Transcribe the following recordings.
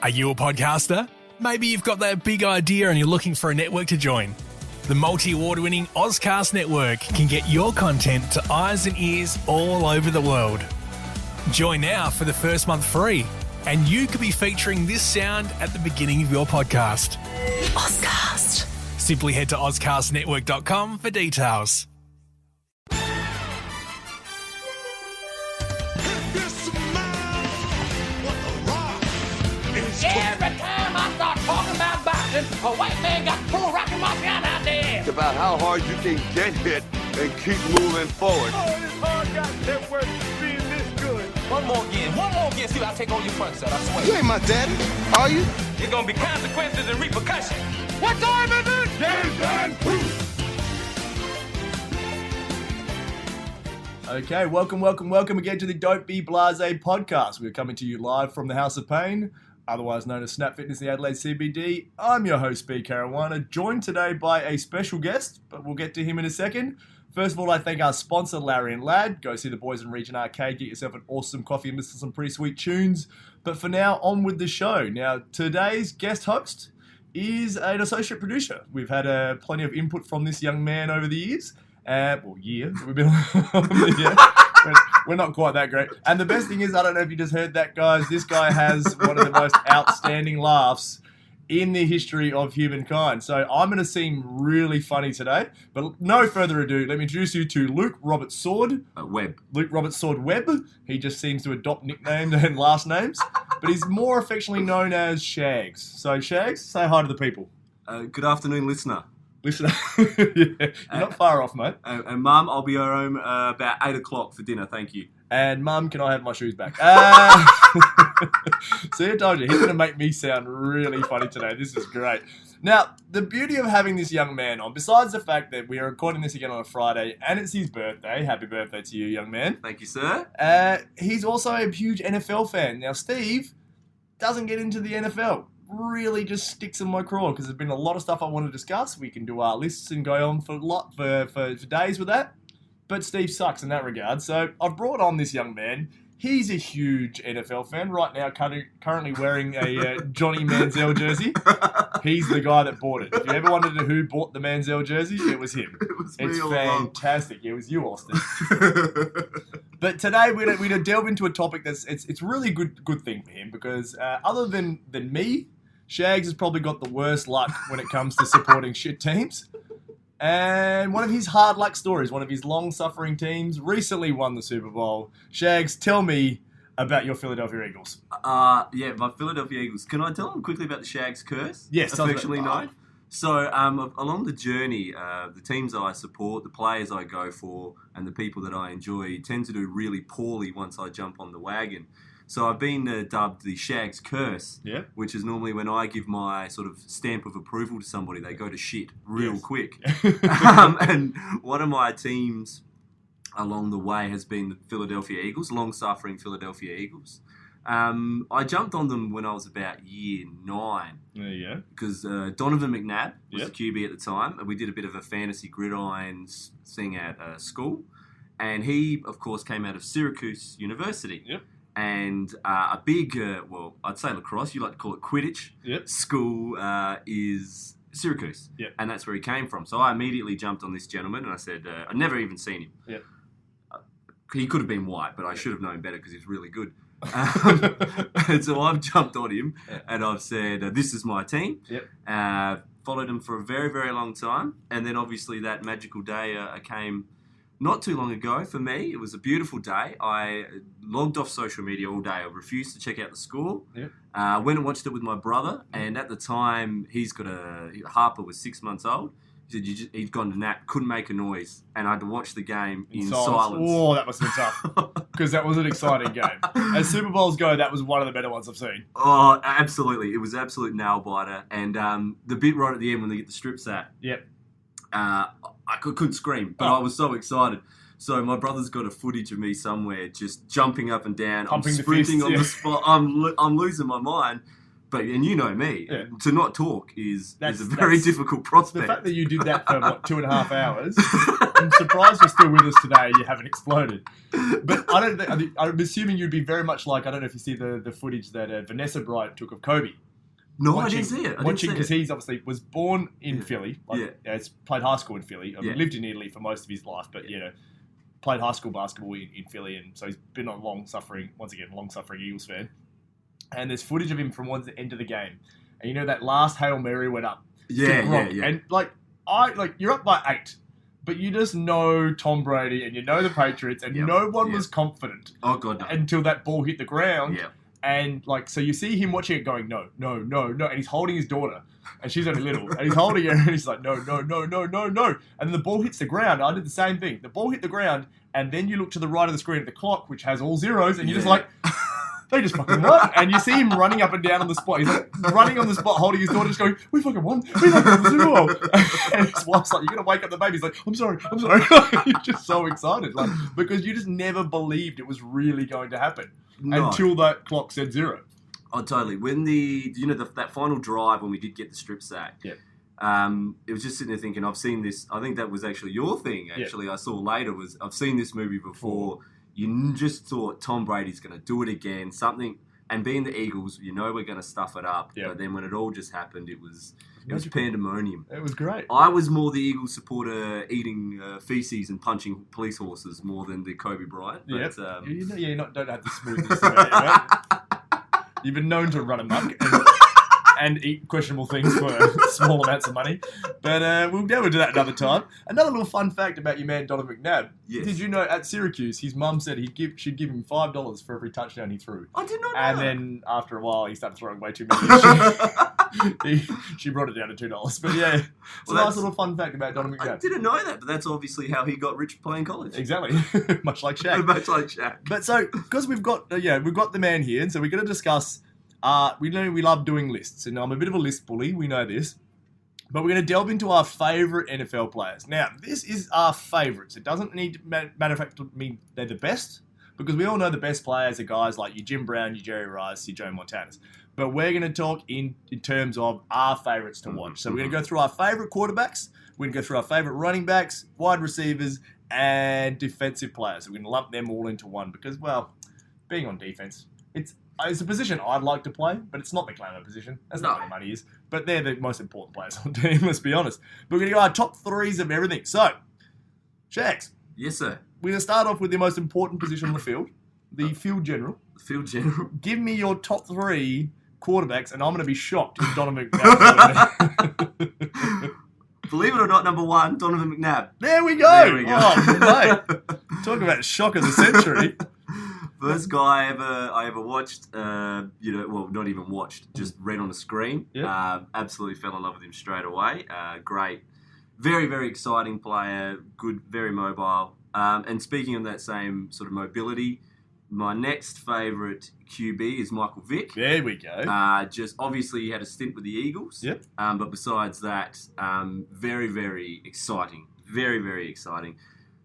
Are you a podcaster? Maybe you've got that big idea and you're looking for a network to join. The multi-award-winning Ozcast Network can get your content to eyes and ears all over the world. Join now for the first month free, and you could be featuring this sound at the beginning of your podcast. Ozcast. Simply head to ozcastnetwork.com for details. Every time I start talking about boxing, a white man got to pull Rocky Marciano out there. It's about how hard you can get hit and keep moving forward. Oh, this hard goddamn work being this good. One more again, see what I take on your front side, I swear. You ain't my daddy, are you? There's gonna be consequences and repercussions. What time is it? Game time, proof. Okay, welcome again to the Don't Be Blasé podcast. We're coming to you live from the House of Pain, otherwise known as Snap Fitness in the Adelaide CBD. I'm your host, B. Caruana, joined today by a special guest, but we'll get to him in a second. First of all, I thank our sponsor, Larry and Lad. Go see the boys in Region Arcade, get yourself an awesome coffee and listen to some pretty sweet tunes. But for now, on with the show. Now, today's guest host is an associate producer. We've had plenty of input from this young man over the years. We've been we're not quite that great. And the best thing is, I don't know if you just heard that, guys, this guy has one of the most outstanding laughs in the history of humankind. So I'm going to seem really funny today. But no further ado, let me introduce you to Luke Robert Sword. Webb. Luke Robert Sword Webb. He just seems to adopt nicknames and last names. But he's more affectionately known as Shags. So Shags, say hi to the people. Good afternoon, listener. Listen, you're not far off, mate. And Mum, I'll be home about 8 o'clock for dinner, thank you. And Mum, can I have my shoes back? See, I told you, he's going to make me sound really funny today. This is great. Now, the beauty of having this young man on, besides the fact that we are recording this again on a Friday, and it's his birthday. Happy birthday to you, young man. Thank you, sir. He's also a huge NFL fan. Now, Steve doesn't get into the NFL. Really just sticks in my craw because there's been a lot of stuff I want to discuss. We can do our lists and go on for days with that. But Steve sucks in that regard. So I've brought on this young man. He's a huge NFL fan. Right now, currently wearing a Johnny Manziel jersey. He's the guy that bought it. If you ever wondered who bought the Manziel jersey, it was him. It's fantastic. It was you, Austin. But today we're gonna delve into a topic it's really good thing for him because other than me, Shags has probably got the worst luck when it comes to supporting shit teams. And one of his hard luck stories, one of his long-suffering teams, recently won the Super Bowl. Shags, tell me about your Philadelphia Eagles. Yeah, my Philadelphia Eagles. Can I tell them quickly about the Shags curse? Yes. Affectionately known. So, along the journey, the teams I support, the players I go for, and the people that I enjoy tend to do really poorly once I jump on the wagon. So I've been dubbed the Shags curse, which is normally when I give my sort of stamp of approval to somebody, they go to shit real quick. And one of my teams along the way has been the Philadelphia Eagles, long-suffering Philadelphia Eagles. I jumped on them when I was about year 9. There you go. Because Donovan McNabb was the QB at the time. And we did a bit of a fantasy gridiron thing at school. And he, of course, came out of Syracuse University. Yep. And a big, I'd say lacrosse, you like to call it Quidditch, school is Syracuse. Yep. And that's where he came from. So I immediately jumped on this gentleman and I said, I'd never even seen him. Yep. He could have been white, but I should have known better because he's really good. And so I've jumped on him and I've said, this is my team. Yep. Followed him for a very, very long time. And then obviously that magical day came not too long ago for me. It was a beautiful day. I logged off social media all day. I refused to check out the score. Yep. Went and watched it with my brother. And at the time, Harper was 6 months old. He said he'd gone to nap, couldn't make a noise, and I had to watch the game in silence. Oh, that must have been tough because that was an exciting game. As Super Bowls go, that was one of the better ones I've seen. Oh, absolutely. It was an absolute nail-biter. And the bit right at the end when they get the strip sack, I couldn't scream, but I was so excited. So my brother's got a footage of me somewhere just jumping up and down. Pumping I'm sprinting the on the spot. I'm losing my mind. and you know me, Yeah. to not talk is a That's- very that's- difficult The prospect. fact that you did that for, 2.5 hours, I'm surprised you're still with us today and you haven't exploded. But I'm assuming you'd be very much like, I don't know if you see the footage that Vanessa Bryant took of Kobe. No, I didn't see it. Because he's obviously was born in Yeah. Philly. Yeah. He's played high school in Philly. I mean, Yeah. lived in Italy for most of his life, but, played high school basketball in Philly. And so he's been a long-suffering Eagles fan. And there's footage of him from one end of the game. And that last Hail Mary went up. to Gronk. Yeah. And, you're up by 8. But you just know Tom Brady and you know the Patriots and Yep. no one Yep. was confident Oh, God, no. until that ball hit the ground. Yeah. And, so you see him watching it going, no. And he's holding his daughter. And she's only little. And he's holding her and he's like, no. And then the ball hits the ground. I did the same thing. The ball hit the ground. And then you look to the right of the screen at the clock, which has all zeros. And you're just Yeah. like, they just fucking won. And you see him running up and down on the spot. He's like running on the spot, holding his daughter, just going, we fucking won. We fucking won the Super Bowl. And his wife's like, you're going to wake up the baby. He's like, I'm sorry. You're just so excited. Because you just never believed it was really going to happen. No. Until that clock said 0. Oh, totally. When that final drive when we did get the strip sack, Yeah. it was just sitting there thinking, I've seen this. I think that was actually your thing. Actually, I saw later I've seen this movie before. You just thought Tom Brady's going to do it again, something. And being the Eagles, we're going to stuff it up. Yeah. But then when it all just happened, it was magical. pandemonium. It was great. I was more the Eagles supporter eating feces and punching police horses more than the Kobe Bryant. Yeah. But, You don't have the smoothness about you, mate. You've been known to run amok and eat questionable things for small amounts of money. But we'll delve into that another time. Another little fun fact about your man, Donovan McNabb. Yes. Did you know at Syracuse, his mum said she'd give him $5 for every touchdown he threw. I did not know And that. then after a while, he started throwing way too many. She brought it down to $2. But yeah, it's Well, a nice that's- little fun fact about Donovan I McNabb. didn't know that, but that's obviously how he got rich playing college. Exactly. Much like Shaq. Much like Shaq. But so, because we've got the man here, and so we're going to discuss. We know we love doing lists, and I'm a bit of a list bully. We know this, but we're going to delve into our favourite NFL players. Now, this is our favourites. It doesn't need to matter of fact to mean they're the best, because we all know the best players are guys like your Jim Brown, your Jerry Rice, your Joe Montanas. But we're going to talk in terms of our favourites to watch. So we're going to go through our favourite quarterbacks. We're going to go through our favourite running backs, wide receivers, and defensive players. So we're going to lump them all into one because, well, being on defense, it's a position I'd like to play, but it's not the glamour position. That's not where the money is. But they're the most important players on the team, let's be honest. But we're going to go our top 3s of everything. So, Shags, Yes, sir. we're going to start off with the most important position on the field, the field general. Field general. Give me your top 3 quarterbacks, and I'm going to be shocked if Donovan McNabb. Believe it or not, number 1, Donovan McNabb. There we go. There we go. Oh, mate. Talk about shock of the century. First guy I ever watched, well, not even watched, just read on a screen. Yep. Absolutely fell in love with him straight away. Great. Very, very exciting player. Good, very mobile. And speaking of that same sort of mobility, my next favourite QB is Michael Vick. There we go. Just obviously he had a stint with the Eagles. Yep. But besides that, very, very exciting. Very, very exciting.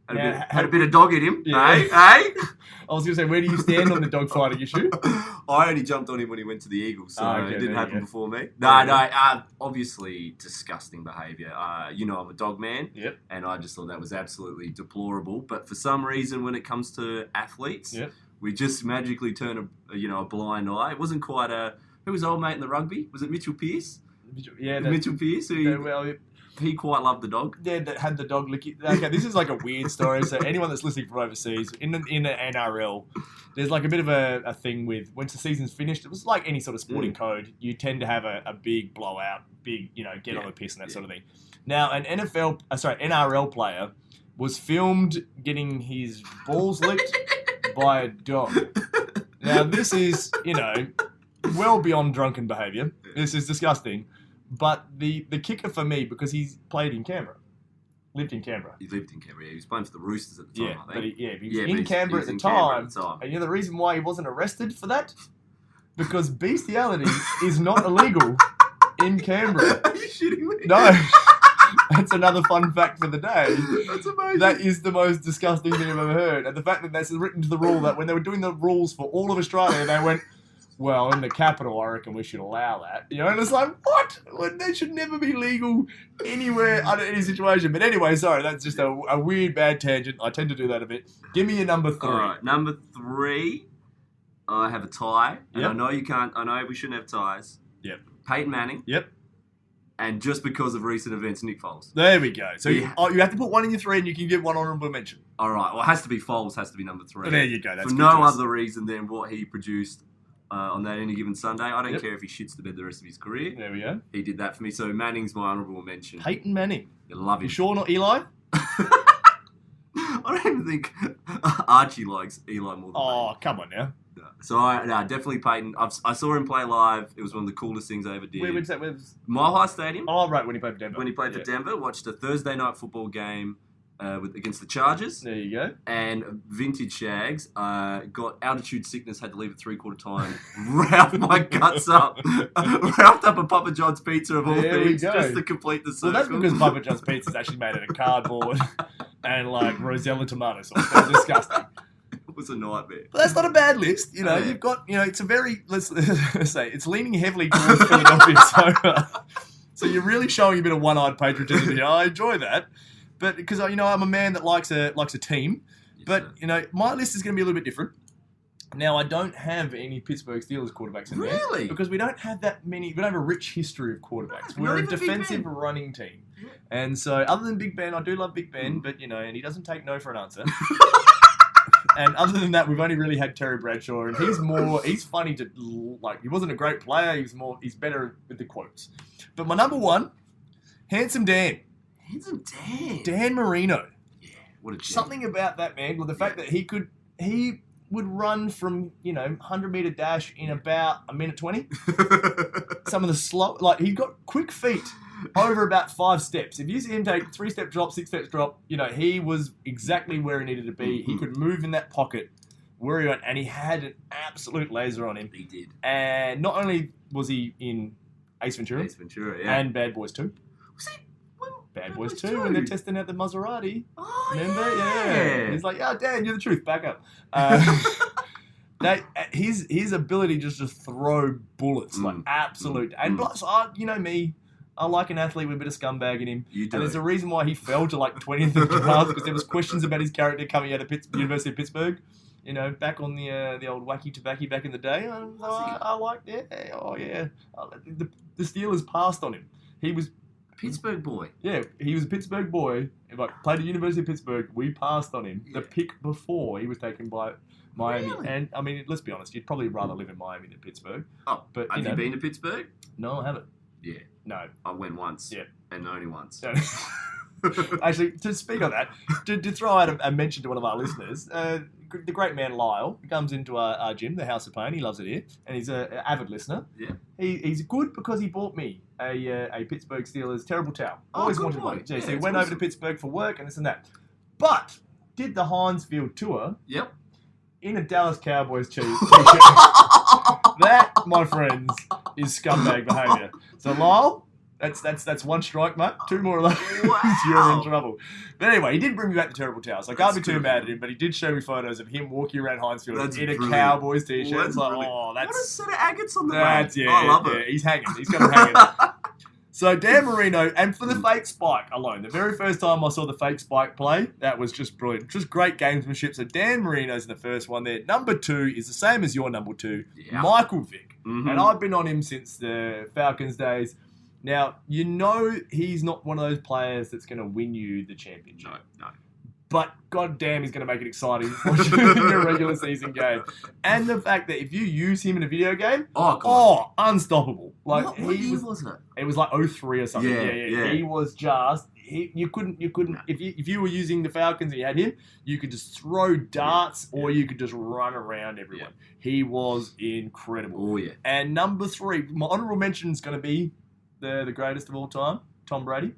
Had a bit of dog in him. Yeah. Hey? I was going to say, where do you stand on the dogfighting issue? I only jumped on him when he went to the Eagles, so Okay, it there didn't you happen go. before me. There No, you obviously disgusting behaviour. I'm a dog man, Yep. and I just thought that was absolutely deplorable. But for some reason, when it comes to athletes, Yep. we just magically turn a blind eye. It wasn't quite who was old mate in the rugby? Was it Mitchell Pearce? Yeah, Mitchell Pearce, he quite loved the dog. Yeah, that had the dog lick. Okay, this is like a weird story. So anyone that's listening from overseas, in the NRL, there's like a bit of a thing with once the season's finished, it was like any sort of sporting code, you tend to have a big blowout, get on the piss and that sort of thing. Now, an NRL player was filmed getting his balls licked by a dog. Now, this is, well beyond drunken behaviour. This is disgusting. But the kicker for me, because he's played in Canberra, lived in Canberra. He lived in Canberra. He was playing for the Roosters at the time, Yeah, I but think. he was in Canberra at the time. And you know the reason why he wasn't arrested for that? Because bestiality is not illegal in Canberra. Are you shitting me? No. That's another fun fact for the day. That's amazing. That is the most disgusting thing I've ever heard. And the fact that that's written to the rule that when they were doing the rules for all of Australia, they went, well, in the capital, I reckon we should allow that. You know, and it's like, what? Well, they should never be legal anywhere under any situation. But anyway, sorry, that's just a weird, bad tangent. I tend to do that a bit. Give me your number 3. All right, number 3, I have a tie. And Yep. I know you can't. I know we shouldn't have ties. Yep. Peyton Manning. Yep. And just because of recent events, Nick Foles. There we go. So Yeah. you have to put one in your 3 and you can give one honourable mention. All right. Well, it has to be Foles. Has to be number 3. But there you go. That's For good no choice. other reason than what he produced on that any given Sunday. I don't Yep. care if he shits the bed the rest of his career. There we go. He did that for me. So Manning's my honourable mention. Peyton Manning. You love him. You sure not Eli? I don't even think Archie likes Eli more than Oh, come on now. me. So definitely Peyton. I saw him play live. It was one of the coolest things I ever did. Where was that? Where was... Mile High Stadium. Oh, right, when he played for Denver. When he played for Yeah. Denver, watched a Thursday night football game against the Chargers. There you go. And vintage Shags got altitude sickness, had to leave at 3/4 time, roughed my guts up, roughed up a Papa John's pizza of all There we things go. just to complete the Well, circle. that's because Papa John's pizza is actually made out of cardboard and like Rosella tomato sauce. They're disgusting. It was a nightmare. But that's not a bad list. You know, Yeah. you've got, you know, it's a very, let's say, it's leaning heavily towards Philadelphia. So you're really showing a bit of one-eyed patriotism here. I enjoy that. But because, you know, I'm a man that likes a team. Yes, But, sir. you know, my list is going to be a little bit different. Now, I don't have any Pittsburgh Steelers quarterbacks in there. Really? Because we don't have that many, we don't have a rich history of quarterbacks. No, We're not a even Big defensive Ben. running team. Yeah. And so, other than Big Ben, I do love Big Ben, but, you know, and he doesn't take no for an answer. And other than that, we've only really had Terry Bradshaw, and he's funny to, like, he wasn't a great player, he's better with the quotes. But my number 1, Handsome Dan. Handsome Dan. Dan Marino. What a gem. Something about that man, well, the fact that he would run from, you know, 100-meter dash in about a minute 20. Some of the slow, like, he got quick feet over about 5 steps. If you see him take 3-step drop, 6-step drop, you know, he was exactly where he needed to be. He could move in that pocket where he went, and he had an absolute laser on him. He did. And not only was he in Ace Ventura, Ace Ventura, yeah. and Bad Boys 2. Was he? When, Bad Boys 2, when they're testing out the Maserati. Oh, Remember? yeah. He's like, oh, Dan, you're the truth. Back up. His ability just to throw bullets, like absolute. And plus, you know me, I like an athlete with a bit of scumbag in him. You do. And there's a reason why he fell to like 20th in the draft, because there was questions about his character coming out of University of Pittsburgh. You know, back on the old wacky tobacco back in the day. I liked it. Oh, yeah. The Steelers passed on him. He was... Pittsburgh boy. Yeah, he was a Pittsburgh boy. Like, played at University of Pittsburgh. We passed on him. Yeah. The pick before he was taken by Miami. Really? And, I mean, let's be honest, you'd probably rather live in Miami than Pittsburgh. Oh, But, have you you know- been to Pittsburgh? No, I haven't. Yeah. No. I went once. Yeah. And only once. No. Actually, to speak on that, to throw out a mention to one of our listeners, the great man Lyle comes into our gym, the House of Pain. He loves it here, and he's an avid listener. Yeah. He's good because he bought me a Pittsburgh Steelers terrible towel. Oh, Always good wanted boy. one. So Yeah, he it's went over awesome. to Pittsburgh for work and this and that. But did the Heinz Field tour Yep. in a Dallas Cowboys t-shirt. That, my friends, is scumbag behaviour. So Lyle, that's one strike, mate. 2 more of those, Wow. you're in trouble. But anyway, he did bring me back the terrible towels. I can't That's be too good. mad at him, but he did show me photos of him walking around Heinz Field That's in a brilliant. Cowboys t-shirt. Well, It's that's like, brilliant. oh, What a that's set of agates on the that's way. yeah. I love yeah. it. He's hanging. He's got him hanging. So Dan Marino, and for the fake spike alone, the very first time I saw the fake spike play, that was just brilliant. Just great gamesmanship. So Dan Marino's in the first one there. Number 2 is the same as your number 2, Yeah. Michael Vick. Mhm. And I've been on him since the Falcons days. Now, you know he's not one of those players that's going to win you the championship. No. But goddamn, he's going to make it exciting watching a regular season game. And the fact that if you use him in a video game, Oh, God. unstoppable. Like What he year was. was it? It was like 03 or something. Yeah. He was just. You couldn't. No. If you were using the Falcons and you had him, you could just throw darts or you could just run around everyone. He was incredible. Oh, yeah. And number 3, my honourable mention is going to be the greatest of all time, Tom Brady,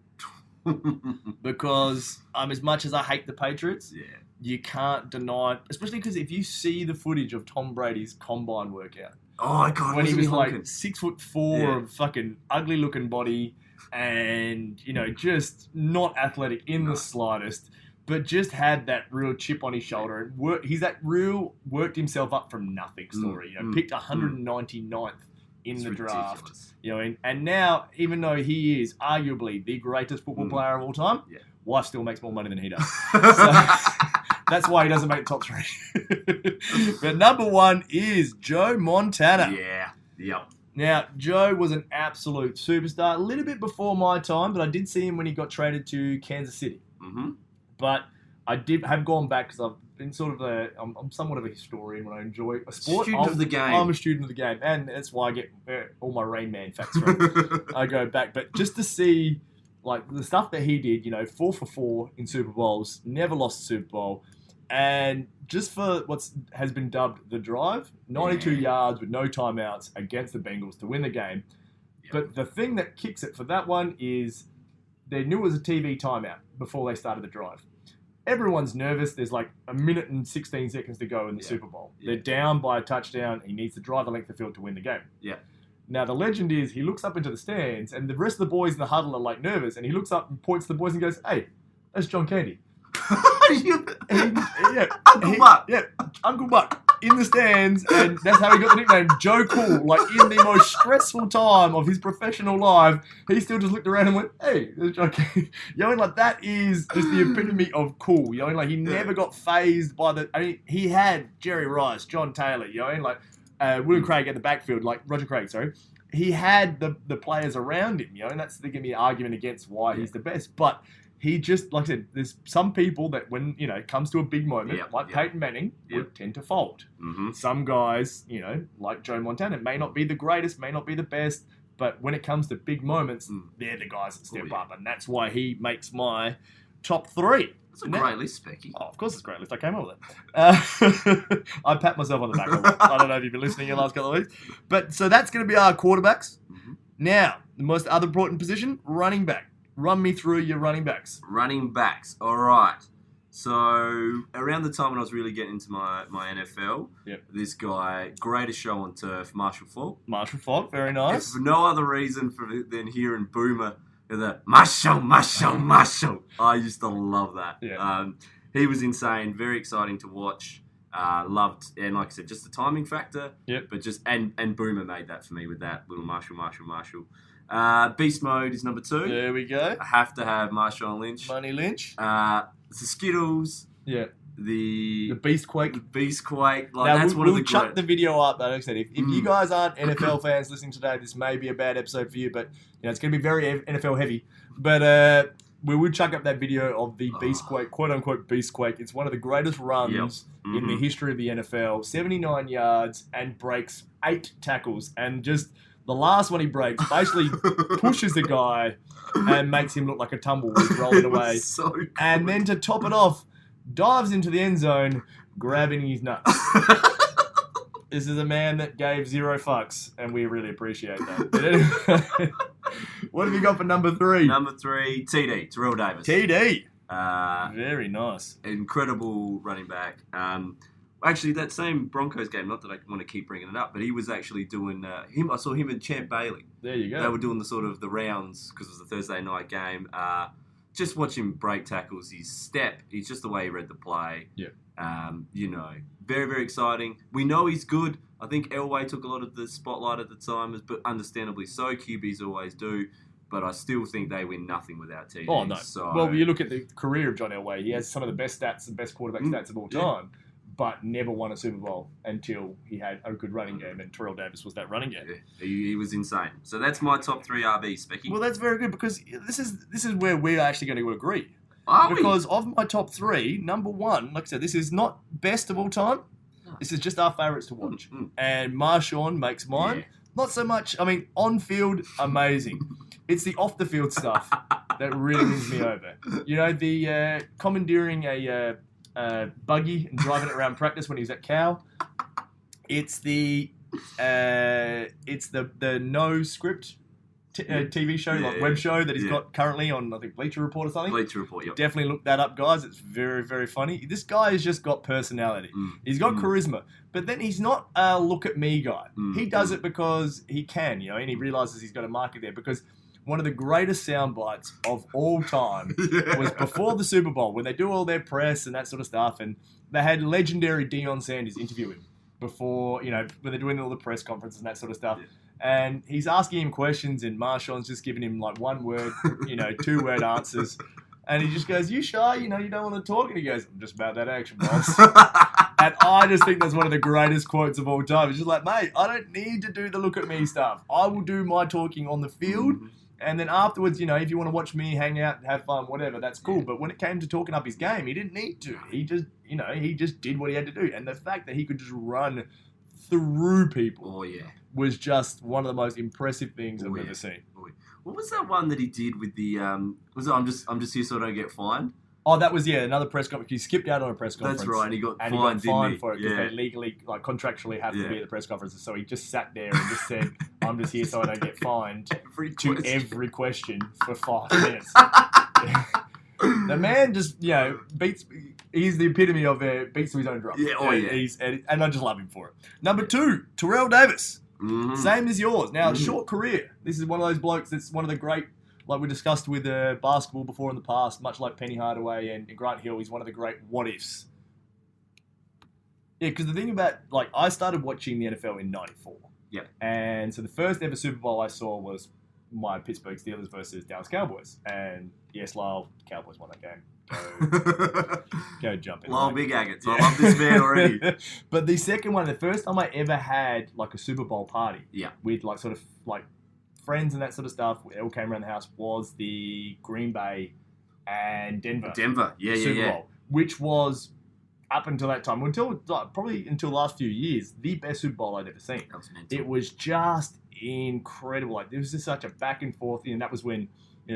because as much as I hate the Patriots, Yeah. you can't deny, especially because if you see the footage of Tom Brady's combine workout, Oh, God. when he wasn't was like honking? 6'4" Yeah. of fucking ugly looking body, and you know just not athletic in the slightest. but just had that real chip on his shoulder. And he's that real worked himself up from nothing story. Picked 199th in the draft. Ridiculous. And now, even though he is arguably the greatest football player of all time, wife still makes more money than he does. So that's why he doesn't make the top 3. But number 1 is Joe Montana. Yeah. Yep. Now, Joe was an absolute superstar. A little bit before my time, but I did see him when he got traded to Kansas City. Mm-hmm. But I have gone back because I've been sort of I'm somewhat of a historian when I enjoy a sport. Student of the game. I'm a student of the game, and that's why I get all my Rain Man facts right. I go back, but just to see like the stuff that he did, 4 for 4 in Super Bowls, never lost a Super Bowl, and just for what has been dubbed the drive, 92 yards with no timeouts against the Bengals to win the game. Yep. But the thing that kicks it for that one is they knew it was a TV timeout before they started the drive. Everyone's nervous. There's like a minute and 16 seconds to go in the Super Bowl. They're down by a touchdown. He needs to drive the length of the field to win the game. Yeah. Now, the legend is he looks up into the stands and the rest of the boys in the huddle are like nervous, and he looks up and points to the boys and goes, "Hey, that's John Candy." Uncle Buck. Yeah, Uncle Buck in the stands, and that's how he got the nickname Joe Cool. Like in the most stressful time of his professional life, he still just looked around and went, "Hey, there's John Candy." Like that is just the epitome of cool. Like he never got phased by the. I mean, he had Jerry Rice, John Taylor. Like William Craig at the backfield, like Roger Craig. Sorry. He had the players around him, and that's going to be an argument against why he's the best. But he just, like I said, there's some people that when, it comes to a big moment, Peyton Manning, would tend to fold. Mm-hmm. Some guys, like Joe Montana, may not be the greatest, may not be the best, but when it comes to big moments, they're the guys that step up. And that's why he makes my top 3. That's a great list, Specky. Oh, of course it's a great list. I came up with it. I pat myself on the back a lot. I don't know if you've been listening in the last couple of weeks. But so that's going to be our quarterbacks. Mm-hmm. Now, the most other important position, running back. Run me through your running backs. Running backs. All right. So around the time when I was really getting into my NFL, this guy, greatest show on turf, Marshall Faulk. Marshall Faulk, very nice. For no other reason than hearing Boomer the Marshall. I used to love that. Yeah. He was insane, very exciting to watch. Loved, and like I said, just the timing factor. Yep. But just and Boomer made that for me with that little Marshall. Beast Mode is number 2. There we go. I have to have Marshawn Lynch. Money Lynch. The Skittles. Yeah. The Beastquake. Like, now, that's one of the we'll chuck the video up. Like I said, if you guys aren't NFL fans listening today, this may be a bad episode for you, but it's going to be very NFL heavy. But we will chuck up that video of the Beastquake, quote unquote Beastquake. It's one of the greatest runs in the history of the NFL. 79 yards and breaks 8 tackles, and just the last one he breaks basically pushes the guy and makes him look like a tumbleweed rolling away. So good. And then to top it off, dives into the end zone, grabbing his nuts. This is a man that gave 0 fucks, and we really appreciate that. But anyway, what have you got for number 3? Number 3, TD, Terrell Davis. TD. Very nice. Incredible running back. Actually, that same Broncos game, not that I want to keep bringing it up, but he was actually doing I saw him and Champ Bailey. There you go. They were doing the sort of the rounds because it was a Thursday night game. Just watch him break tackles, his step, he's just the way he read the play. Yeah. Very, very exciting. We know he's good. I think Elway took a lot of the spotlight at the time, but understandably so. QBs always do. But I still think they win nothing without TD. Oh, no. So, well, you look at the career of John Elway. He has some of the best stats and best quarterback stats of all time, but never won a Super Bowl until he had a good running game, and Terrell Davis was that running game. Yeah, he was insane. So that's my top 3 RBs, Specky. Well, that's very good, because this is where we're actually going to agree. Are because of my top 3, number 1, like I said, this is not best of all time. This is just our favourites to watch. And Marshawn makes mine. Yeah. Not so much, on field, amazing. It's the off the field stuff that really wins me over. The commandeering a buggy and driving it around practice when he was at Cal. It's the no script TV show, web show that he's got currently on, I think, Bleacher Report or something. Bleacher Report, yep. Definitely look that up, guys. It's very, very funny. This guy has just got personality. He's got charisma. But then he's not a look at me guy. He does it because he can, and he realizes he's got a market there. Because one of the greatest sound bites of all time was before the Super Bowl when they do all their press and that sort of stuff, and they had legendary Deion Sanders interview him before, when they're doing all the press conferences and that sort of stuff. Yeah. And he's asking him questions, and Marshawn's just giving him like one word, 2-word answers. And he just goes, "You shy? You don't want to talk?" And he goes, "I'm just about that action, boss." And I just think that's one of the greatest quotes of all time. It's just like, mate, I don't need to do the look at me stuff. I will do my talking on the field. And then afterwards, if you want to watch me hang out and have fun, whatever, that's cool. But when it came to talking up his game, he didn't need to. He just, he just did what he had to do. And the fact that he could just run through people was just one of the most impressive things I've ever seen. What was that one that he did with the? Was it I'm just here so I don't get fined? Oh, that was another press conference. He skipped out on a press conference. That's right, and he got fined for it because they legally, contractually have to be at the press conferences. So he just sat there and just said, "I'm just here so I don't get fined." Every question for 5 minutes. The man just beats. He's the epitome of beats to his own drum. And I just love him for it. Number 2, Terrell Davis. Mm-hmm. Same as yours. Now, short career. This is one of those blokes that's one of the great, like we discussed with basketball before in the past, much like Penny Hardaway and Grant Hill, he's one of the great what-ifs. Yeah, because the thing about, I started watching the NFL in 94. Yeah. And so the first ever Super Bowl I saw was my Pittsburgh Steelers versus Dallas Cowboys. And yes, Lyle, Cowboys won that game. Go jump in. Lyle Big Agates. I love this man already. But the second one, the first time I ever had a Super Bowl party with friends and that sort of stuff, it all came around the house, was the Green Bay and Denver Super Bowl, which was up until that time, probably until the last few years, the best Super Bowl I'd ever seen. That was mental. It was just incredible. It was just such a back and forth, and that was when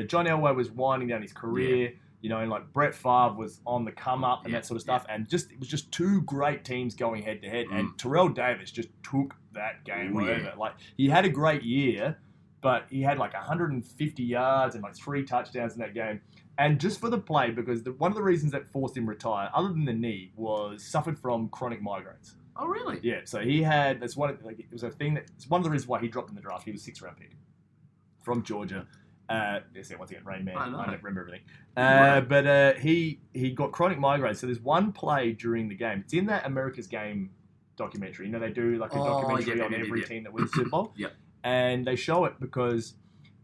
John Elway was winding down his career. And Brett Favre was on the come up and that sort of stuff, and it was just two great teams going head to head, and Terrell Davis just took that game over. He had a great year, but he had 150 yards and 3 touchdowns in that game. And just for the play, because one of the reasons that forced him to retire, other than the knee, was suffered from chronic migraines. Oh, really? Yeah. So he had, it's one of the reasons why he dropped in the draft. He was 6th round pick from Georgia. Once again, Rain Man. I don't remember everything. But he got chronic migraines. So there's one play during the game. It's in that America's Game documentary. They do a documentary on every team that wins the Super Bowl. Yeah. And they show it because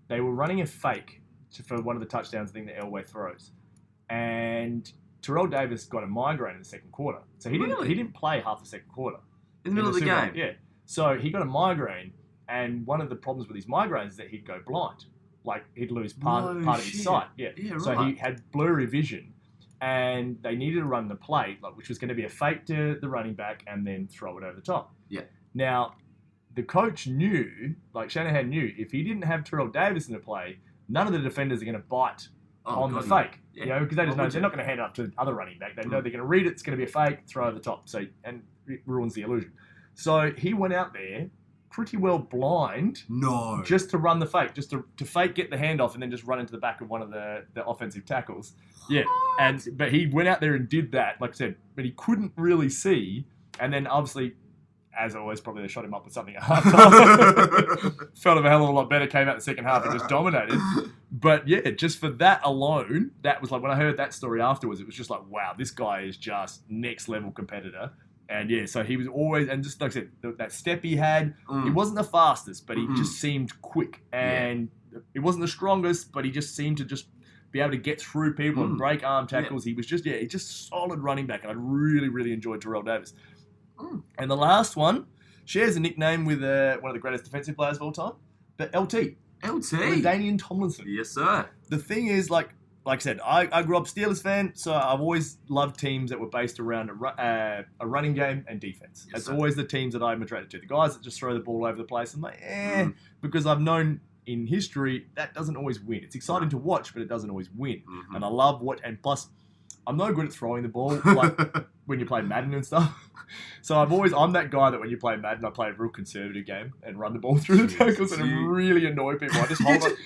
they were running a fake for one of the touchdowns that Elway throws. And Terrell Davis got a migraine in the second quarter. So he didn't play half the second quarter. In the middle of the game? Yeah. So he got a migraine, and one of the problems with his migraines is that he'd go blind. He'd lose part of his sight. Yeah. Right. So he had blurry vision, and they needed to run the play, which was going to be a fake to the running back and then throw it over the top. Yeah. Now, the coach knew, Shanahan knew, if he didn't have Terrell Davis in the play, none of the defenders are going to bite on the fake. Yeah. Because they just know they're not going to hand it up to the other running back. They know they're going to read it, it's going to be a fake, throw over the top. And it ruins the illusion. So he went out there pretty well blind. No. Just to run the fake, just to fake, get the handoff, and then just run into the back of one of the offensive tackles. Yeah. But he went out there and did that, like I said, but he couldn't really see. And then obviously, as always, probably they shot him up with something at halftime. Felt a hell of a lot better, came out the second half and just dominated. But yeah, just for that alone, that was when I heard that story afterwards, it was just wow, this guy is just next level competitor. And yeah, so he was always, and just like I said, that step he had, he wasn't the fastest, but he just seemed quick. And he wasn't the strongest, but he just seemed to just be able to get through people and break arm tackles. He was just, he's just solid running back. And I really, really enjoyed Terrell Davis. And the last one shares a nickname with one of the greatest defensive players of all time, but LT. Danian Tomlinson. Yes, sir. The thing is, like I said, I grew up Steelers fan, so I've always loved teams that were based around a running game and defense. That's always the teams that I'm attracted to. The guys that just throw the ball over the place, I'm like, because I've known in history that doesn't always win. It's exciting to watch, but it doesn't always win. And I love and plus, I'm no good at throwing the ball when you play Madden and stuff. So I'm that guy that when you play Madden, I play a real conservative game and run the ball through the tackles and really annoy people. I just hold it,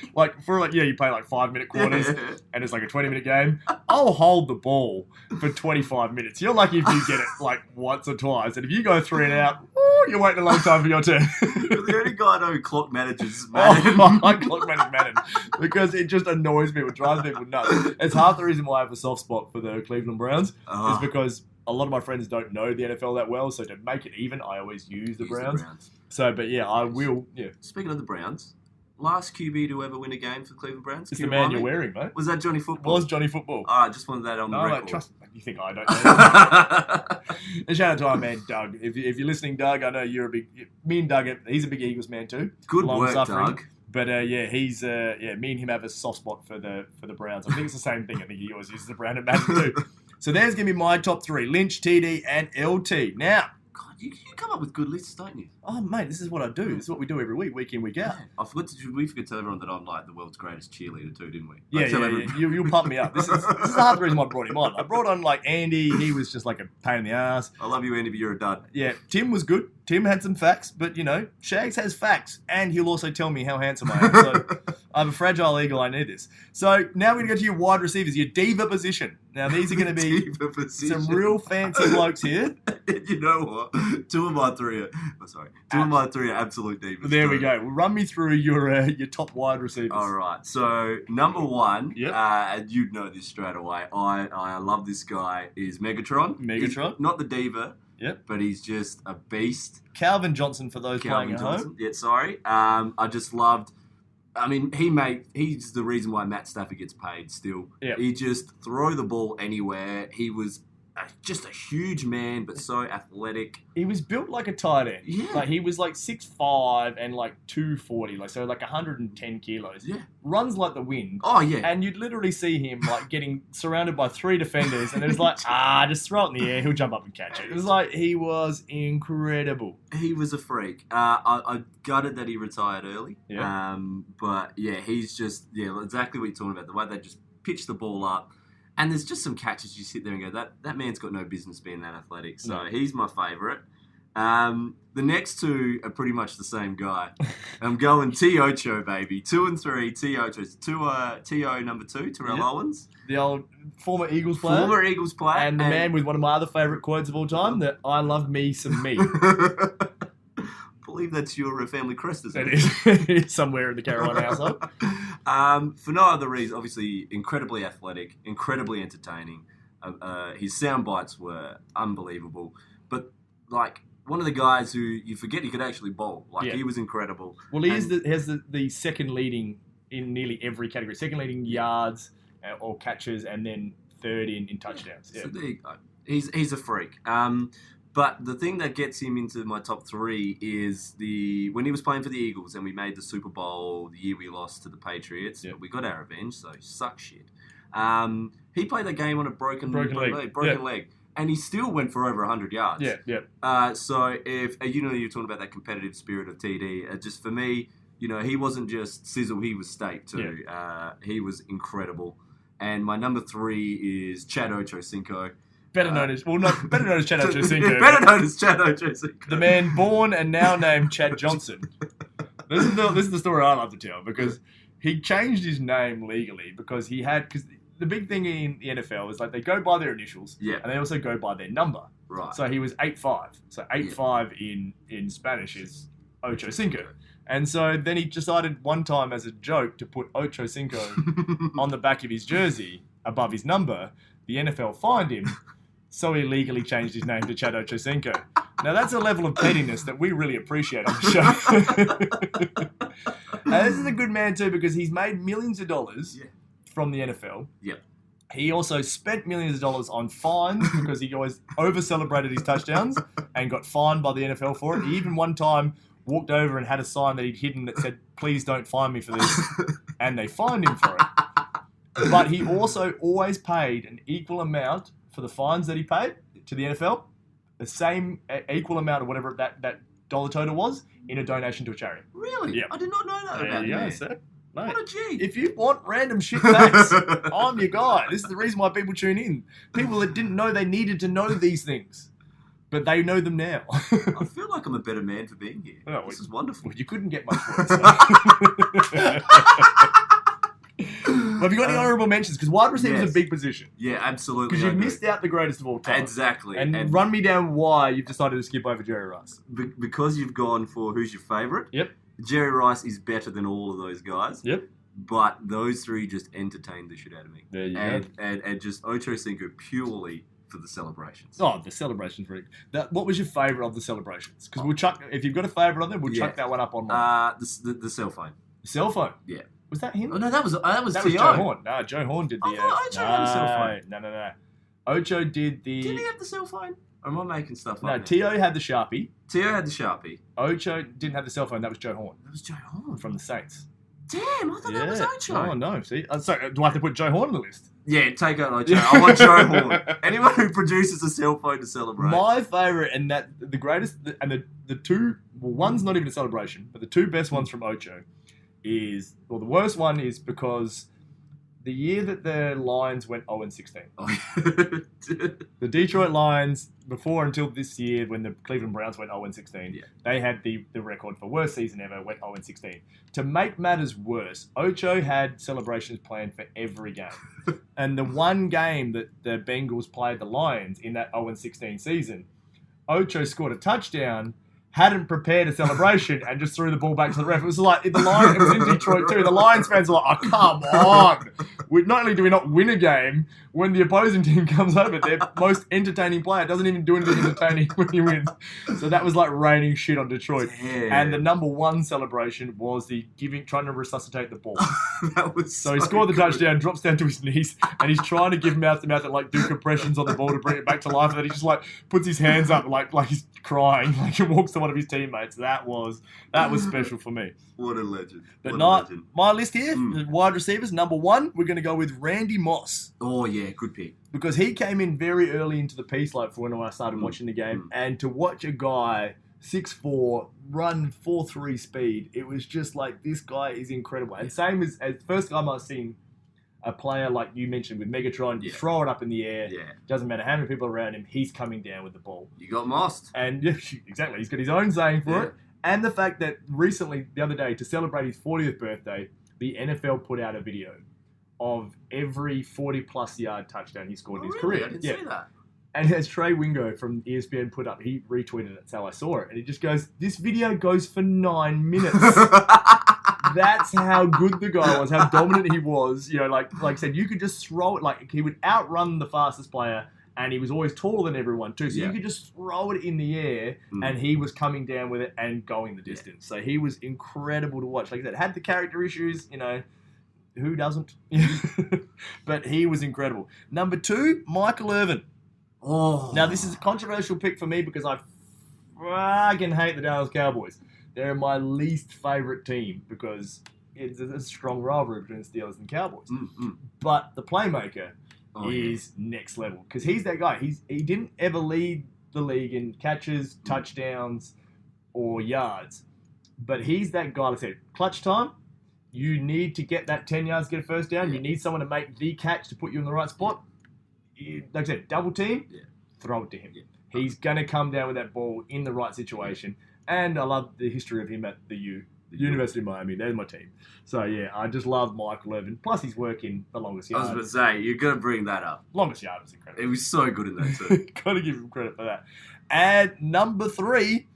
you play 5-minute quarters and it's a 20-minute game. I'll hold the ball for 25 minutes. You're lucky if you get it once or twice. And if you go 3 and out, you're waiting a long time for your turn. The The only guy I know who clock manages Madden. I clock manage Madden because it just annoys me. It drives people nuts. It's half the reason why I have a soft spot for the Cleveland Browns is because a lot of my friends don't know the NFL that well. So to make it even, I always use the Browns. So, but yeah, I will. Yeah. Speaking of the Browns, last QB to ever win a game for the Cleveland Browns. It's the man you're wearing, mate. Was that Johnny Football? Was Johnny Football. All right, just wanted that on the record. Mate, trust me. You think I don't know? And shout out to our man, Doug. If you're listening, Doug, I know you're a big... Me and Doug, he's a big Eagles man too. Good work, Doug. But yeah, he's me and him have a soft spot for the Browns. I think it's the same thing. I think he always uses the Brown and Madden too. So there's going to be my top three. Lynch, TD, and LT. Now... God, you come up with good lists, don't you? Oh, mate, this is what I do. This is what we do every week, week in, week out. Yeah. We forgot to tell everyone that I'm like the world's greatest cheerleader too, didn't we? Yeah. You'll pump me up. This is half the reason why I brought him on. I brought on like Andy. He was just like a pain in the ass. I love you, Andy, but you're a dud. Yeah, Tim was good. Tim had some facts, but Shags has facts, and he'll also tell me how handsome I am. So I'm a fragile eagle. I need this. So now we're going to go to your wide receivers, your diva position. Now these are going to be some real fancy blokes here. You know what? Two of my three are absolute divas. There we go. Well, run me through your top wide receivers. All right. So number one, Yep. And you'd know this straight away. I love this guy. Is Megatron. Megatron. Not the diva. Yep. But he's just a beast. Calvin Johnson for those playing at home. Yeah, sorry. I just loved. I mean, he's the reason why Matt Stafford gets paid still. Yep. He just throw the ball anywhere. He was just a huge man, but so athletic. He was built like a tight end. Yeah. Like he was like 6'5" and like 240, so like 110 kilos. Yeah. Runs like the wind. Oh, yeah. And you'd literally see him like getting surrounded by 3 defenders, and it was like, just throw it in the air, he'll jump up and catch it. It was like he was incredible. He was a freak. I gutted that he retired early. Yeah. But yeah, he's just exactly what you're talking about. The way they just pitch the ball up. And there's just some catches you sit there and go, that man's got no business being that athletic. So he's my favourite. The next two are pretty much the same guy. I'm going T. Ocho, baby. 2 and 3, T. Ocho. T.O. number 2, Terrell Owens. The old former Eagles player. And the man with one of my other favourite quotes of all time, that I love me some me. I believe that's your family crest, isn't it? It is somewhere in the Carolina household. For no other reason, obviously incredibly athletic, incredibly entertaining. His sound bites were unbelievable. But like one of the guys who you forget he could actually bowl. He was incredible. Well, he has the second leading in nearly every category. Second leading yards or catches, and then third in touchdowns. Yeah. So there you go. He's a freak. But the thing that gets him into my top 3 is when he was playing for the Eagles and we made the Super Bowl the year we lost to the Patriots. Yep. But we got our revenge, so suck shit. He played that game on a broken leg. And he still went for over 100 yards. Yeah. So if you're talking about that competitive spirit of TD, just for me, he wasn't just sizzle, he was steak too. Yeah. He was incredible. And my number 3 is Chad Ochocinco. Better known as Chad Ochocinco. Better known as Chad Ochocinco. The man born and now named Chad Johnson. This is the story I love to tell, because he changed his name legally because the big thing in the NFL is like they go by their initials, and they also go by their number. Right. So he was 8'5". So 8'5" in Spanish is Ochocinco. And so then he decided one time as a joke to put Ochocinco on the back of his jersey above his number. The NFL fined him, so he legally changed his name to Chad Ochocinco. Now that's a level of pettiness that we really appreciate on the show. And this is a good man too, because he's made millions of dollars from the NFL. Yeah. He also spent millions of dollars on fines because he always over-celebrated his touchdowns and got fined by the NFL for it. He even one time walked over and had a sign that he'd hidden that said, "Please don't fine me for this," and they fined him for it. But he also always paid an equal amount for the fines that he paid to the NFL, the same equal amount of whatever that dollar total was, in a donation to a charity. Really? Yeah. I did not know that about him. Sir. Mate, what a G. If you want random shit facts, I'm your guy. This is the reason why people tune in. People that didn't know they needed to know these things, but they know them now. I feel like I'm a better man for being here. Oh, this is wonderful. Well, you couldn't get much worse. Well, have you got any honourable mentions? Because wide receiver is yes. a big position. Yeah, absolutely. Because I you've do. missed out the greatest of all time. Exactly. And run me down why you've decided to skip over Jerry Rice. Because you've gone for who's your favourite. Yep. Jerry Rice is better than all of those guys. Yep. But those three just entertained the shit out of me. There you go. And just Ocho Cinco purely for the celebrations. Oh, the celebrations, Rick. What was your favourite of the celebrations? Because we'll chuck, if you've got a favourite on there, we'll chuck that one up online. The cell phone. The cell phone? Yeah. Was that him? Oh, no, that was T.O. Joe Horn. No, Joe Horn did the... I thought Ocho had a cell phone. No. Ocho did the... Did he have the cell phone? Or am I making stuff up? No, T.O. had the Sharpie. T.O. had the Sharpie. Ocho didn't have the cell phone. That was Joe Horn. That was Joe Horn. From the Saints. Damn, I thought that was Ocho. Oh, no. See? Sorry, do I have to put Joe Horn on the list? Yeah, take out Ocho. I want Joe Horn. Anyone who produces a cell phone to celebrate. My favourite, and the greatest, and the two, well, one's not even a celebration, but the two best ones from Ocho is, well, the worst one is because the year that the Lions went 0-16. The Detroit Lions, before until this year when the Cleveland Browns went 0-16, they had the record for worst season ever, went 0-16. To make matters worse, Ocho had celebrations planned for every game. And the one game that the Bengals played the Lions in that 0-16 season, Ocho scored a touchdown, hadn't prepared a celebration, and just threw the ball back to the ref. It was like, it was in Detroit too. The Lions fans were like, oh, come on. Not only do we not win a game, when the opposing team comes over, their most entertaining player doesn't even do anything entertaining when he wins. So that was like raining shit on Detroit. Damn. And the number one celebration was trying to resuscitate the ball. That was so he scored the touchdown, drops down to his knees, and he's trying to give mouth to mouth and like do compressions on the ball to bring it back to life. And then he just like puts his hands up like he's crying, like he walks to one of his teammates. That was special for me. What a legend. But what not a legend. my list here. Wide receivers, number one, we're going to go with Randy Moss. Oh, yeah, good pick. Because he came in very early into the piece, like for when I started watching the game. And to watch a guy 6'4", run 4.3 speed, it was just like, this guy is incredible. And same as first time I've seen a player like you mentioned with Megatron, you throw it up in the air. Yeah. Doesn't matter how many people are around him, he's coming down with the ball. You got mossed. And exactly, he's got his own saying for it. And the fact that recently, the other day, to celebrate his 40th birthday, the NFL put out a video of every 40-plus yard touchdown he scored in his career. I didn't see that. And as Trey Wingo from ESPN put up, he retweeted it. That's how I saw it. And he just goes, this video goes for 9 minutes. That's how good the guy was, how dominant he was. You know, like I said, you could just throw it. Like, he would outrun the fastest player, and he was always taller than everyone too. So you could just throw it in the air, and he was coming down with it and going the distance. So he was incredible to watch. Like I said, had the character issues, you know, who doesn't? But he was incredible. Number two, Michael Irvin. Oh. Now, this is a controversial pick for me because I fucking hate the Dallas Cowboys. They're my least favourite team because it's a strong rivalry between the Steelers and Cowboys. But the playmaker is next level because he's that guy. He didn't ever lead the league in catches, touchdowns, or yards. But he's that guy. Like I said, clutch time, you need to get that 10 yards, get a first down. You need someone to make the catch to put you in the right spot. Like I said, double team, throw it to him. He's going to come down with that ball in the right situation. And I love the history of him at the University of Miami. There's my team. So, yeah, I just love Michael Irvin. Plus, he's working the longest yard. I was going to say, you're going to bring that up. Longest yard was incredible. It was so good in that too. Got to give him credit for that. And number three,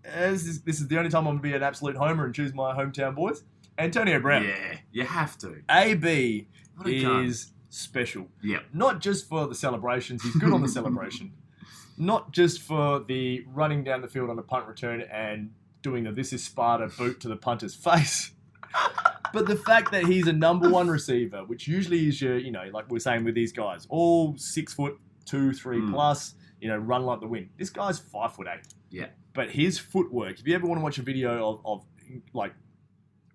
this is the only time I'm going to be an absolute homer and choose my hometown boys, Antonio Brown. Yeah, you have to. AB is special. Yeah. Not just for the celebrations. He's good on the celebration. Not just for the running down the field on a punt return and doing the "this is Sparta" boot to the punter's face. But the fact that he's a number one receiver, which usually is your, you know, like we're saying with these guys, all 6'2", 3 plus, you know, run like the wind. This guy's 5'8". Yeah. But his footwork, if you ever want to watch a video of like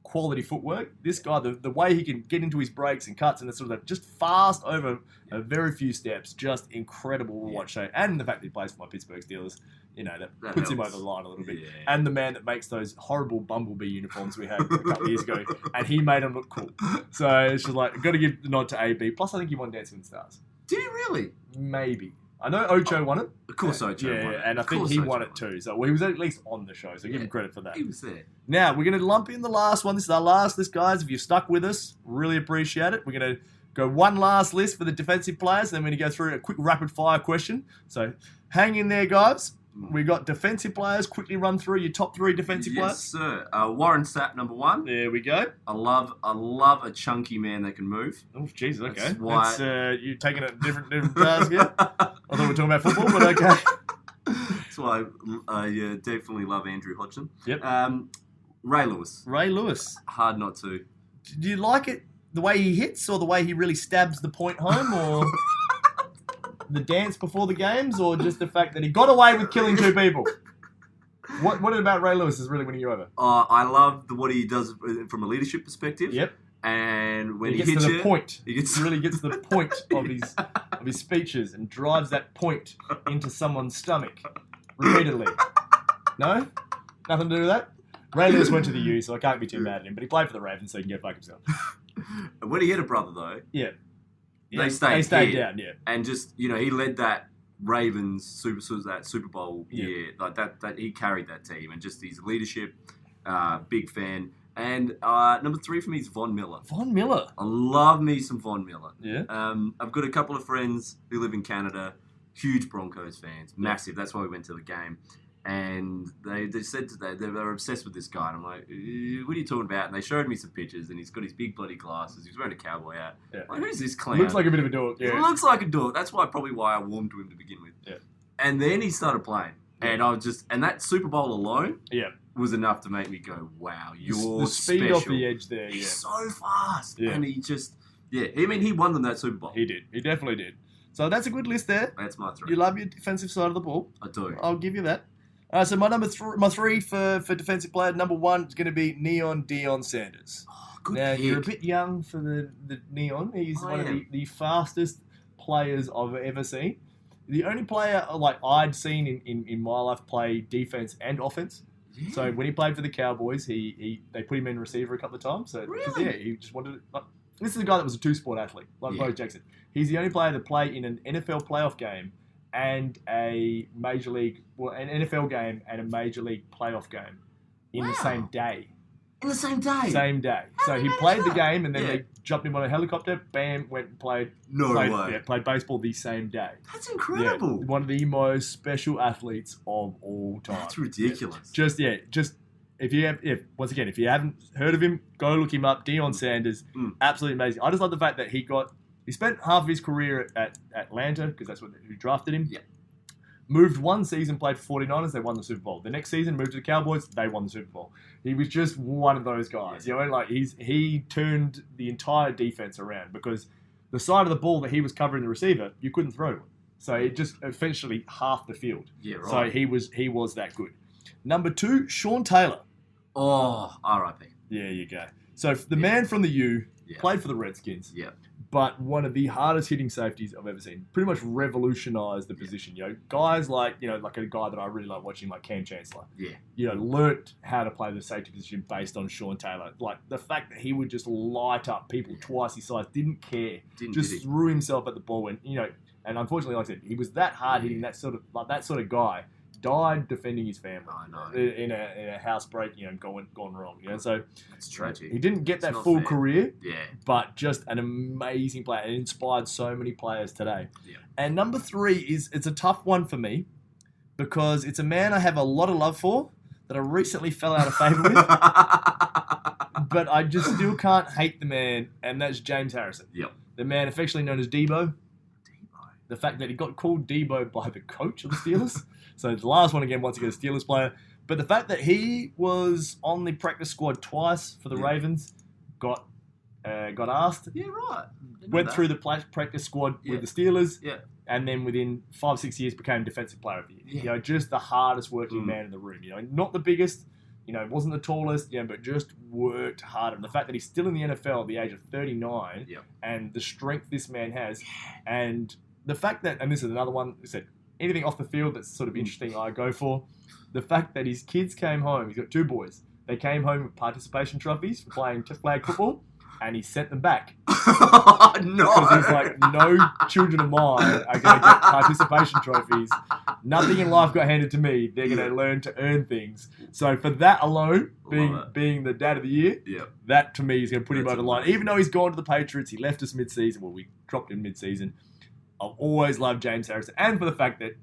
quality footwork, this guy, the way he can get into his breaks and cuts and that sort of stuff, just fast over a very few steps, just incredible to watch. So, and the fact that he plays for my Pittsburgh Steelers, you know, that puts him over the line a little bit. Yeah. And the man that makes those horrible Bumblebee uniforms we had a couple of years ago, and he made them look cool. So it's just like, got to give the nod to AB. Plus, I think he won Dancing with the Stars. Did he really? Maybe. I know Ocho won it. Of course, Ocho Yeah, won it. and I Of think course he Ocho won it too. So he was at least on the show, so give him credit for that. He was there. Now, we're going to lump in the last one. This is our last list, guys. If you're stuck with us, really appreciate it. We're going to go one last list for the defensive players, then we're going to go through a quick rapid-fire question. So hang in there, guys. We got defensive players. Quickly run through your top 3 defensive Yes, sir. Warren Sapp, number 1. players. There we go. I love a chunky man that can move. Oh, Jesus, okay. That's why- That's, you're taking a different task here. I thought we were talking about football, but okay. That's why I definitely love Andrew Hodgson. Yep. Ray Lewis. Ray Lewis. Hard not to. Do you like it the way he hits or the way he really stabs the point home or the dance before the games or just the fact that he got away with killing 2 people? What about Ray Lewis is really winning you over? I love what he does from a leadership perspective. Yep. And when He he, gets hits to the you, point. he gets He really gets to the point of his speeches and drives that point into someone's stomach repeatedly. No? Nothing to do with that? Ray Lewis went to the U, so I can't be too mad at him, but he played for the Ravens, so he can go fuck himself. When he had a brother though, Yeah. they stayed stayed here. down, yeah. And just he led that Ravens Super Bowl Yeah. year, like that he carried that team, and just his leadership, big fan. And number 3 for me is Von Miller. Von Miller. I love me some Von Miller. Yeah. I've got a couple of friends who live in Canada, huge Broncos fans, massive. That's why we went to the game. And they said they were obsessed with this guy. And I'm like, what are you talking about? And they showed me some pictures, and he's got his big bloody glasses. He's wearing a cowboy hat. Yeah. Like, who's this clown? Looks like a bit of a dork, He yeah. looks like a dork. That's probably why I warmed to him to begin with. Yeah. And then he started playing. And I was and that Super Bowl alone Yeah. was enough to make me go, wow, you're The speed special. off the edge there, yeah. He's so fast. Yeah. And he just, he won them that Super Bowl. He did. He definitely did. So that's a good list there. That's my 3. You love your defensive side of the ball. I do. I'll give you that. So my my 3 for defensive player, number 1 is going to be Neon Deion Sanders. Oh, good Now, pick. you're a bit young for the Neon. He's I one of am. the fastest players I've ever seen. The only player like I'd seen in my life play defense and offense. Yeah. So when he played for the Cowboys, they put him in receiver a couple of times. So 'cause, Really? yeah, he just wanted. This is a guy that was a 2-sport athlete, like Yeah. Bo Jackson. He's the only player to play in an NFL playoff game and an NFL game and a major league playoff game in the Wow. same day. In the same day. Same day. How So did he he manage played the that? game and then Yeah. they jumped him on a helicopter. Bam, went and played way. played baseball the same day. That's Yeah, incredible. one of the most special athletes of all time. That's ridiculous. Just if you haven't heard of him, go look him up. Deion Sanders, absolutely amazing. I just love the fact that he spent half of his career at Atlanta because that's who drafted him. Yeah. Moved one season, played for 49ers, they won the Super Bowl. The next season, moved to the Cowboys, they won the Super Bowl. He was just one of those guys. You know, like he turned the entire defense around because the side of the ball that he was covering the receiver, you couldn't throw to him. So it just essentially half the field. Yeah, right. So he was that good. Number 2, Sean Taylor. Oh, R.I.P. There you go. So the man from the U, Yeah. played for the Redskins, Yeah. but one of the hardest hitting safeties I've ever seen. Pretty much revolutionized the position. You know, guys like a guy that I really like watching, like Cam Chancellor. Yeah. Learnt how to play the safety position based on Sean Taylor. Like the fact that he would just light up people twice his size, didn't care, Did just he? threw himself at the ball, and and unfortunately, like I said, he was that hard hitting, that sort of guy. Died defending his family I know. in a house break, gone wrong. So That's tragic. he didn't get It's that not full fair. career, Yeah. but just an amazing player and inspired so many players today. Yeah. And number 3 it's a tough one for me because it's a man I have a lot of love for that I recently fell out of favour with, but I just still can't hate the man, and that's James Harrison. Yep. The man affectionately known as Debo. The fact that he got called Debo by the coach of the Steelers. So the last one again, once again, a Steelers player. But the fact that he was on the practice squad twice for the Yeah. Ravens, got asked, Yeah, right. went through the practice squad Yeah. with the Steelers, Yeah. and then within 5-6 years became Defensive Player of the Year. Yeah. Just the hardest working Mm. man in the room. Not the biggest, wasn't the tallest, but just worked hard. And the fact that he's still in the NFL at the age of 39, Yeah. and the strength this man has, and the fact that, and this is another one, I said, anything off the field that's sort of interesting, I go for. The fact that his kids came home, he's got 2 boys, they came home with participation trophies for playing flag football, and he sent them back. No. Because he's like, no children of mine are going to get participation trophies. Nothing in life got handed to me. They're going to learn to earn things. So for that alone, being the dad of the year, that to me is going to put him over the line. Even though he's gone to the Patriots, he left us mid-season. Well, we dropped him mid-season. I've always loved James Harrison. And for the fact that,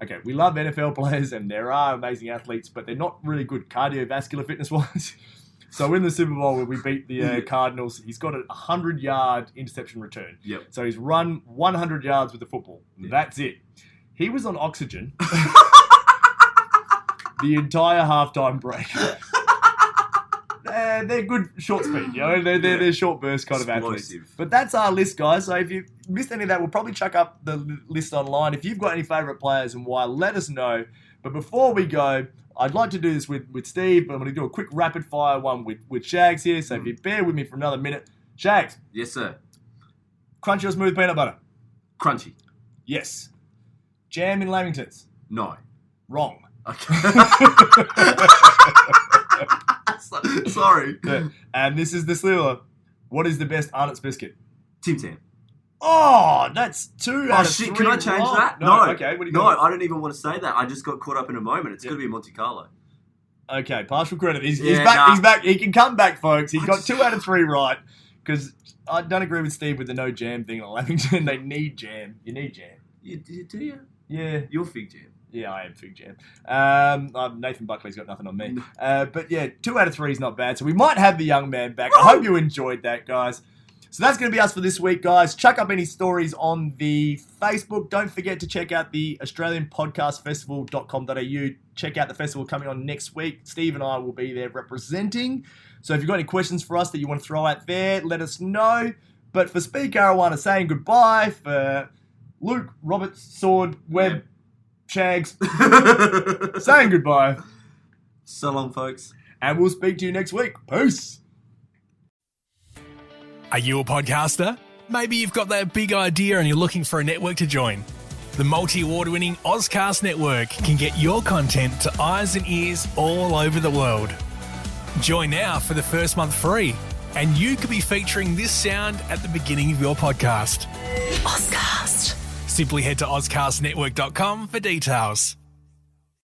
okay, we love NFL players and there are amazing athletes, but they're not really good cardiovascular fitness-wise. So in the Super Bowl where we beat the Cardinals, he's got a 100-yard interception return. Yep. So he's run 100 yards with the football. Yep. That's it. He was on oxygen the entire halftime break. They're good short speed, you know. They're short burst kind of athletes. But that's our list, guys. So if you missed any of that, we'll probably chuck up the list online. If you've got any favourite players and why, let us know. But before we go, I'd like to do this with Steve, but I'm going to do a quick rapid fire one with Shags here. So if you bear with me for another minute. Shags. Yes, sir. Crunchy or smooth peanut butter? Crunchy. Yes. Jam in Lamingtons? No. Wrong. Okay. Sorry. Yeah. And this is the sleeper. What is the best Arnott's biscuit? Tim Tam. Oh, that's 2 out of 3. Can I change that? No. Okay, what do you got? I don't even want to say that. I just got caught up in a moment. It's got to be Monte Carlo. Okay, partial credit. He's back. Nah. He's back. He can come back, folks. He's got 2 out of 3 right. Because I don't agree with Steve with the no jam thing on Lamington. They need jam. You need jam. You do you? Yeah. You're fig jam. Yeah, I am fig jam. Nathan Buckley's got nothing on me. But yeah, 2 out of 3 is not bad. So we might have the young man back. I hope you enjoyed that, guys. So that's going to be us for this week, guys. Chuck up any stories on the Facebook. Don't forget to check out the AustralianPodcastFestival.com.au. Check out the festival coming on next week. Steve and I will be there representing. So if you've got any questions for us that you want to throw out there, let us know. But for Speed Caruana saying goodbye, for Luke, Roberts, Sword, Webb, Shags, saying goodbye. So long, folks. And we'll speak to you next week. Peace. Are you a podcaster? Maybe you've got that big idea and you're looking for a network to join. The multi-award-winning Ozcast Network can get your content to eyes and ears all over the world. Join now for the first month free, and you could be featuring this sound at the beginning of your podcast. Ozcast. Simply head to ozcastnetwork.com for details.